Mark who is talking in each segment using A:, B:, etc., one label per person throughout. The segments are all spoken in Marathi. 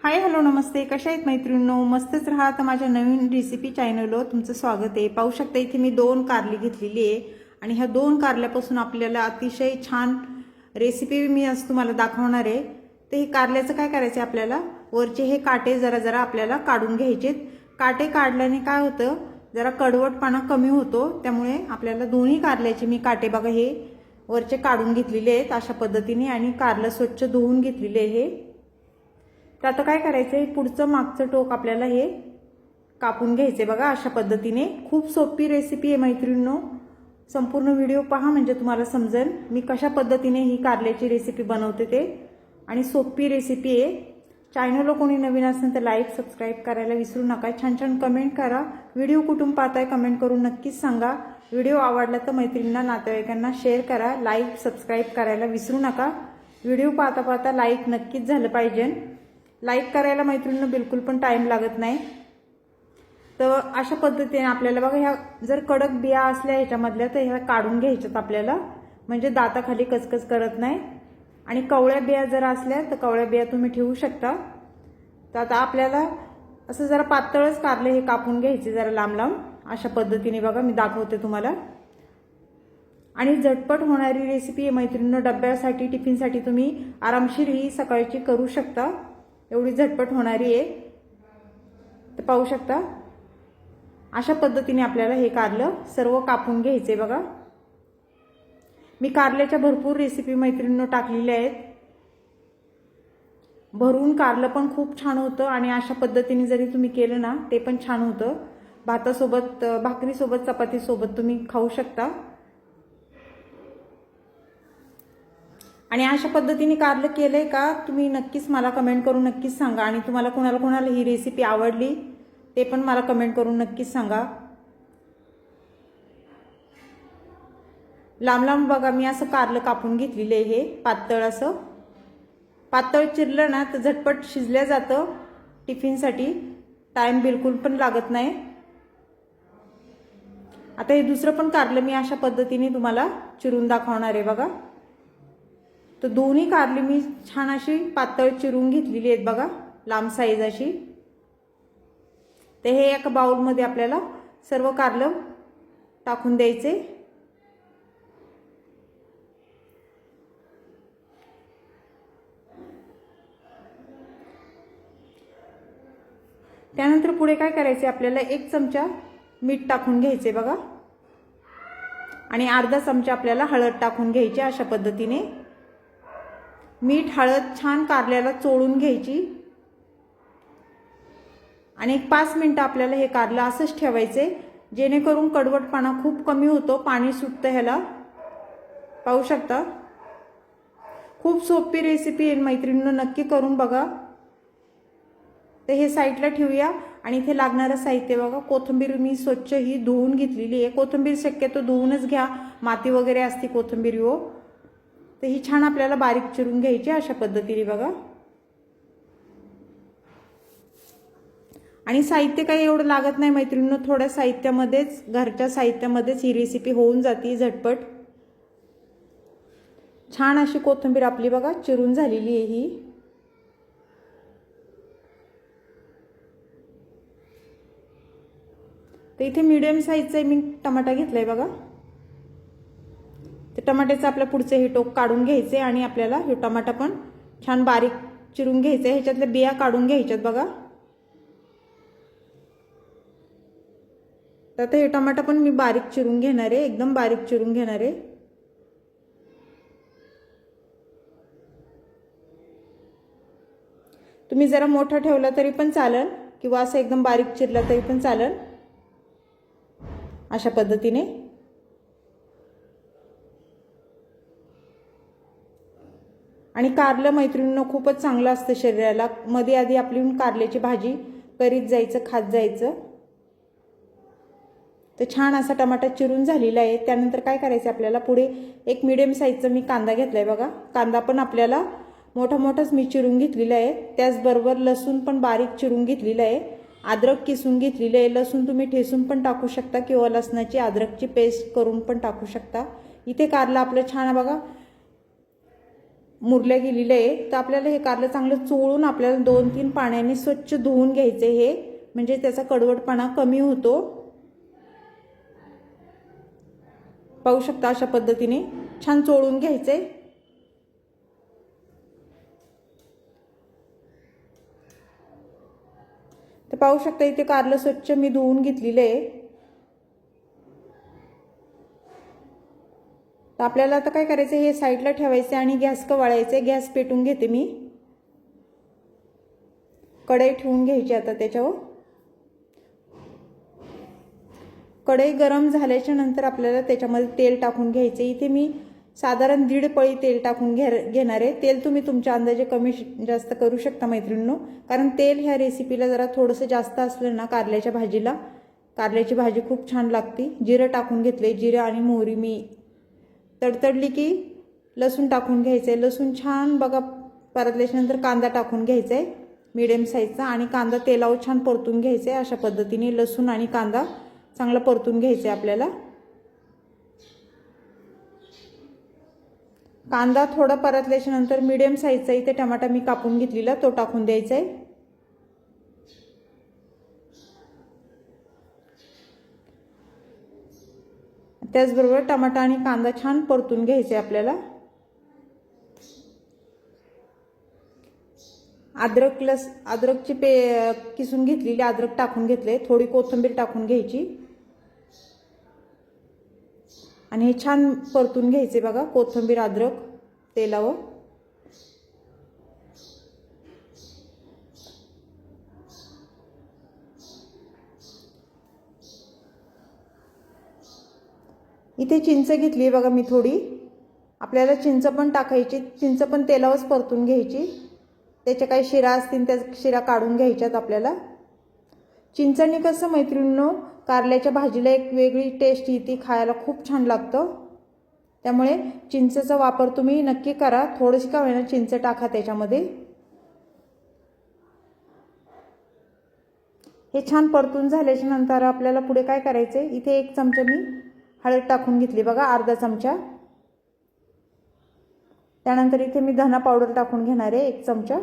A: हाय हॅलो नमस्ते, कशा आहेत मैत्रिणींनो? मस्तच राहा. तर माझ्या नवीन रेसिपी चॅनलवर तुमचं स्वागत आहे. पाहू शकता इथे मी 2 कारली घेतलेली आहे आणि ह्या 2 कारल्यापासून आपल्याला अतिशय छान रेसिपी मी आज तुम्हाला दाखवणार आहे. तर हे कारल्याचं काय करायचं आहे, आपल्याला वरचे हे काटे जरा जरा आपल्याला काढून घ्यायचे. काटे काढल्याने काय होतं, जरा कडवटपणा कमी होतो. त्यामुळे आपल्याला दोन्ही कारल्याचे मी काटे बघा हे वरचे काढून घेतलेले आहेत अशा पद्धतीने आणि कारलं स्वच्छ धुवून घेतलेले आहे. तर आता काय करायचं आहे, पुढचं मागचं टोक आपल्याला हे कापून घ्यायचे बघा अशा पद्धतीने. खूप सोपी रेसिपी आहे मैत्रिणींनो. संपूर्ण व्हिडिओ पहा म्हणजे तुम्हाला समजेल मी कशा पद्धतीने ही कारल्याची रेसिपी बनवते ते. आणि सोपी रेसिपी आहे. चॅनलला कोणी नवीन असेल तर लाईक सबस्क्राईब करायला विसरू नका. छान छान कमेंट करा. व्हिडिओ कुठून पाहताय कमेंट करून नक्कीच सांगा. व्हिडिओ आवडला तर मैत्रिणींना नातेवाईकांना शेअर करा. लाईक सबस्क्राईब करायला विसरू नका. व्हिडिओ पाहता पाहता लाईक नक्कीच झालं पाहिजे. लाईक करायला मैत्रिणींना बिलकुल पण टाइम लागत नाही. तर अशा पद्धतीने आपल्याला बघा ह्या जर कडक बिया असल्या ह्याच्यामधल्या तर ह्या काढून घ्यायच्यात आपल्याला, म्हणजे दाताखाली कचकच करत नाही. आणि कवळ्या बिया जर असल्या तर कवळ्या बिया तुम्ही ठेवू शकता. तर आता आपल्याला असं जरा पातळच कारले हे कापून घ्यायचे जरा लांब लांब अशा पद्धतीने बघा मी दाखवते तुम्हाला. आणि झटपट होणारी रेसिपी आहे मैत्रिणींनो. डब्यासाठी टिफिनसाठी तुम्ही आरामशीर ही सकाळची करू शकता. एवढी झटपट होणारी आहे. तर पाहू शकता अशा पद्धतीने आपल्याला हे कारलं सर्व कापून घ्यायचे बघा. मी कारल्याच्या भरपूर रेसिपी मैत्रिणींनो टाकलेल्या आहेत. भरून कारलं पण खूप छान होतं आणि अशा पद्धतीने जरी तुम्ही केलं ना ते पण छान होतं. भातासोबत, भाकरीसोबत, चपातीसोबत तुम्ही खाऊ शकता. आणि अशा पद्धतीने कारलं केलंय का तुम्ही नक्कीच मला कमेंट करून नक्कीच सांगा. आणि तुम्हाला कोणाला कोणाला ही रेसिपी आवडली ते पण मला कमेंट करून नक्कीच सांगा. लांब लांब बघा मी असं कारलं कापून घेतलेलं आहे. हे पातळ असं पातळ चिरलं ना तर झटपट शिजल्या जातं. टिफिनसाठी टाइम बिलकुल पण लागत नाही. आता हे दुसरं पण कारलं मी अशा पद्धतीने तुम्हाला चिरून दाखवणार आहे बघा. तर दोन्ही कारली मी छान अशी पातळ चिरून घेतलेली आहेत बघा, लांब साईज अशी. तर हे एका बाउलमध्ये आपल्याला सर्व कारलं टाकून द्यायचे. त्यानंतर पुढे काय करायचे, आपल्याला 1 चमचा मीठ टाकून घ्यायचे बघा आणि अर्धा चमचा आपल्याला हळद टाकून घ्यायची अशा पद्धतीने. मीठ हळद छान कारल्याला चोळून घ्यायची आणि 5 मिनिटं आपल्याला हे कारलं असंच ठेवायचे, जेणेकरून कडवटपणा खूप कमी होतो, पाणी सुटतं ह्याला. पाहू शकता खूप सोपी रेसिपी आहे मैत्रिणींनो, नक्की करून बघा. तर हे साईडला ठेवूया. आणि इथे लागणारं साहित्य बघा, कोथिंबीर मी स्वच्छ ही धुवून घेतलेली आहे. कोथिंबीर शक्यतो धुवूनच घ्या, माती वगैरे असते कोथिंबीर हो. तर ही छान आपल्याला बारीक चिरून घ्यायची अशा पद्धतीने बघा. आणि साहित्य काही एवढं लागत नाही मैत्रिणींनो, थोड्या साहित्यामध्येच, घरच्या साहित्यामध्येच ही रेसिपी होऊन जाते झटपट. छान अशी कोथिंबीर आपली बघा चिरून झालेली आहे ही. तर इथे मीडियम साईजचा मी टमाटा घेतलाय बघा. तर टमाट्याचं आपल्या पुढचे हे टोक काढून घ्यायचे आणि आपल्याला हे टमाटा पण छान बारीक चिरून घ्यायचे. ह्याच्यातल्या बिया काढून घ्यायच्यात बघा. तर आता हे टमाटा पण मी बारीक चिरून घेणार आहे, एकदम बारीक चिरून घेणार आहे. तुम्ही जरा मोठा ठेवला तरी पण चालेल किंवा असं एकदम बारीक चिरला तरी पण चालेल अशा पद्धतीने. आणि कारलं मैत्रिणींनो खूपच चांगलं असतं शरीराला. मध्ये आधी आपली कारल्याची भाजी करीत जायचं, खात जायचं. तर छान असा टमाटा चिरून झालेला आहे. त्यानंतर काय करायचं आपल्याला, पुढे एक मीडियम साईजचा मी कांदा घेतलाय बघा. कांदा पण आपल्याला मोठा मोठाच मी चिरून घेतलेला आहे. त्याचबरोबर लसूण पण बारीक चिरून घेतलेला आहे. अद्रक किसून घेतलेली आहे. लसूण तुम्ही ठेसून पण टाकू शकता किंवा लसणाची अद्रकची पेस्ट करून पण टाकू शकता. इथे कारलं आपलं छान बघा मुरल्या गेलेलं आहे. तर आपल्याला हे कारलं चांगलं चोळून आपल्याला 2-3 पाण्याने स्वच्छ धुवून घ्यायचे हे, म्हणजे त्याचा कडवटपणा कमी होतो. पाहू शकता अशा पद्धतीने छान चोळून घ्यायचे. तर पाहू शकता इथे कारलं स्वच्छ मी धुवून घेतलेलं आहे. तर आपल्याला आता काय करायचं, हे साईडला ठेवायचे आणि गॅस वाढवायचे. गॅस पेटून घेते मी. कढई ठेवून घ्यायची आता त्याच्यावर. कढई गरम झाल्याच्या नंतर आपल्याला त्याच्यामध्ये तेल टाकून घ्यायचे. इथे मी साधारण 1.5 पळी तेल टाकून घेणार आहे. तेल तुम्ही तुमच्या अंदाजे कमी जास्त करू शकता मैत्रिणींनो, कारण तेल ह्या रेसिपीला जरा थोडंसं जास्त असलं ना कारल्याच्या भाजीला, कारल्याची भाजी खूप छान लागते. जिरं टाकून घेतले. जिरं आणि मोहरी मी तडतडली की लसूण टाकून घ्यायचं आहे. लसूण छान बघा परतल्याच्यानंतर कांदा टाकून घ्यायचा आहे मीडियम साईजचा, आणि कांदा तेलावर छान परतून घ्यायचा आहे. अशा पद्धतीने लसूण आणि कांदा चांगला परतून घ्यायचा आहे आपल्याला. कांदा थोडा परतल्याच्यानंतर मीडियम साईजचा इथे टमाटा मी कापून घेतलेला तो टाकून द्यायचा आहे. त्याचबरोबर टमाटा आणि कांदा छान परतून घ्यायचे आपल्याला. अद्रकची किसून घेतलेली अद्रक टाकून घेतले. थोडी कोथिंबीर टाकून घ्यायची आणि हे छान परतून घ्यायचे बघा कोथिंबीर अद्रक तेलावर. इथे चिंच घेतली बघा मी थोडी. आपल्याला चिंच पण टाकायची. चिंच पण तेलावरच परतून घ्यायची. त्याच्या काही शिरा असतील त्या शिरा काढून घ्यायच्यात आपल्याला. चिंचाने कसं मैत्रिणींनो कारल्याच्या भाजीला एक वेगळी टेस्ट येते, खायला खूप छान लागतं. त्यामुळे चिंचेचा वापर तुम्ही नक्की करा. थोडीशी का होईना चिंच टाका त्याच्यामध्ये. हे छान परतून झाल्याच्या नंतर आपल्याला पुढे काय करायचे, इथे 1 चमचा मी हळद टाकून घेतली बघा, अर्धा चमचा. त्यानंतर इथे मी धना पावडर टाकून घेणार आहे 1 चमचा.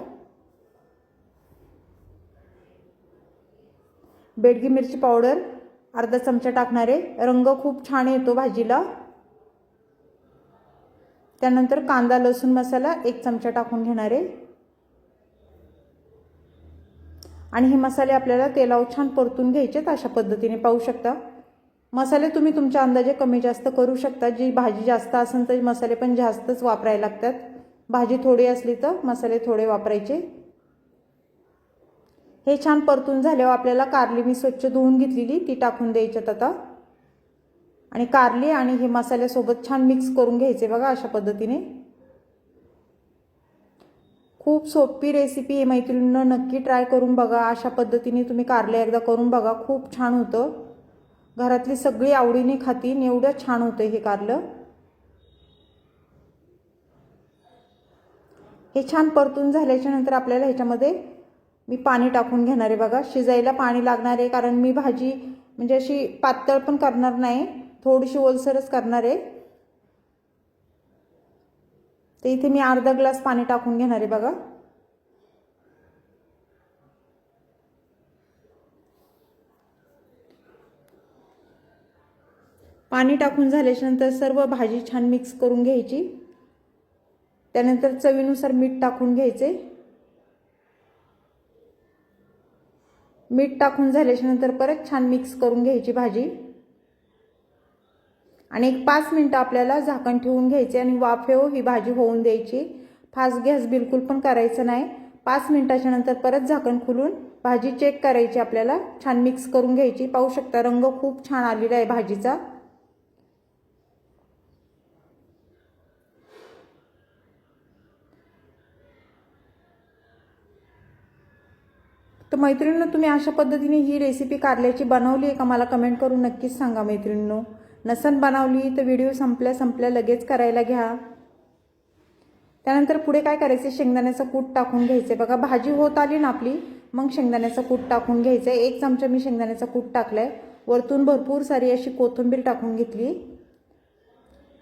A: बेडगी मिरची पावडर अर्धा चमचा टाकणार आहे. रंग खूप छान येतो भाजीला. त्यानंतर कांदा लसूण मसाला 1 चमचा टाकून घेणार आहे. आणि हे मसाले आपल्याला तेलावर छान परतून घ्यायचे. अशा पद्धतीने पाहू शकता. मसाले तुम्ही तुमच्या अंदाजे कमी जास्त करू शकता. जी भाजी जास्त असेल तर मसाले पण जास्तच वापरायला लागतात. भाजी थोडी असली तर मसाले थोडे वापरायचे. हे छान परतून झाल्यावर आपल्याला कारली मी स्वच्छ धुवून घेतलेली ती टाकून द्यायच्यात आता. आणि कारली आणि हे मसाल्यासोबत छान मिक्स करून घ्यायचे बघा अशा पद्धतीने. खूप सोपी रेसिपी आहे मैत्रिणींनो, नक्की ट्राय करून बघा. अशा पद्धतीने तुम्ही कारले एकदा करून बघा, खूप छान होतं. घरातली सगळी आवडीने खातील, एवढं छान होतं हे कारलं. हे छान परतून झाल्याच्या नंतर आपल्याला ह्याच्यामध्ये मी पाणी टाकून घेणार आहे बघा. शिजायला पाणी लागणार आहे, कारण मी भाजी म्हणजे अशी पातळ पण करणार नाही, थोडीशी ओलसरच करणार आहे. तर इथे मी अर्धा ग्लास पाणी टाकून घेणार आहे बघा. पाणी टाकून झाल्याच्या नंतर सर्व भाजी छान मिक्स करून घ्यायची. त्यानंतर चवीनुसार मीठ टाकून घ्यायचे. मीठ टाकून झाल्याच्या नंतर परत छान मिक्स करून घ्यायची भाजी. आणि 5 मिनिटं आपल्याला झाकण ठेवून घ्यायचे आणि वाफेवर ही भाजी होऊन द्यायची. फास्ट गॅस बिलकुल पण करायचं नाही. 5 मिनिटाच्या नंतर परत झाकण खोलून भाजी चेक करायची आपल्याला. छान मिक्स करून घ्यायची. पाहू शकता रंग खूप छान आलेला आहे भाजीचा. तर मैत्रिणींनो तुम्ही अशा पद्धतीने ही रेसिपी कारल्याची बनवली आहे का मला कमेंट करून नक्कीच सांगा मैत्रिणींनो. नसन बनवली तर व्हिडिओ संपल्या लगेच करायला घ्या. त्यानंतर पुढे काय करायचे, शेंगदाण्याचं कूट टाकून घ्यायचे बघा. भाजी होत आली ना आपली, मग शेंगदाण्याचं कूट टाकून घ्यायचं. 1 चमचा मी शेंगदाण्याचं कूट टाकलंय. वरतून भरपूर सारी अशी कोथिंबीर टाकून घेतली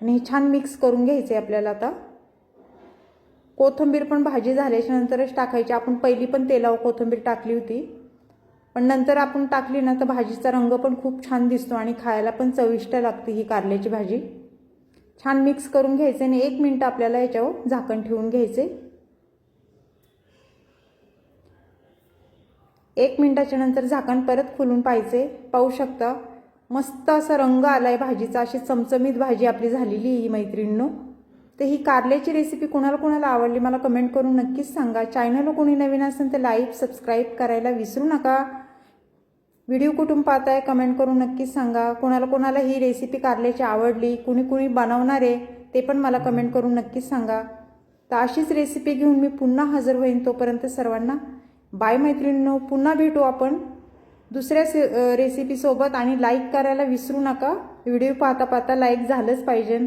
A: आणि छान मिक्स करून घ्यायचे आपल्याला आता. कोथिंबीर पण भाजी झाल्याच्या नंतरच टाकायची. आपण पहिली पण तेलावर कोथिंबीर टाकली होती, पण नंतर आपण टाकली ना तर भाजीचा रंग पण खूप छान दिसतो आणि खायला पण चविष्ट लागते ही कारल्याची भाजी. छान मिक्स करून घ्यायचे आणि 1 मिनिट आपल्याला याच्यावर झाकण ठेवून घ्यायचे. 1 मिनिटाच्या नंतर झाकण परत खोलून पाहायचे. पाहू शकता मस्त असा रंग आलाय भाजीचा. अशी चमचमीत भाजी आपली झालेली ही मैत्रिणींनो. तर ही कारल्याची रेसिपी कोणाला कोणाला आवडली मला कमेंट करून नक्कीच सांगा. चॅनलला कोणी नवीन असेल तर लाईक सबस्क्राईब करायला विसरू नका. व्हिडिओ कुठून पाहताय कमेंट करून नक्कीच सांगा. कोणाला कोणाला ही रेसिपी कारल्याची आवडली, कुणी कुणी बनवणार आहे ते पण मला कमेंट करून नक्कीच सांगा. तर अशीच रेसिपी घेऊन मी पुन्हा हजर होईन. तोपर्यंत सर्वांना बाय मैत्रिणींनो. पुन्हा भेटू आपण दुसऱ्या रेसिपीसोबत आणि लाईक करायला विसरू नका. व्हिडिओ पाहता पाहता लाईक झालंच पाहिजे.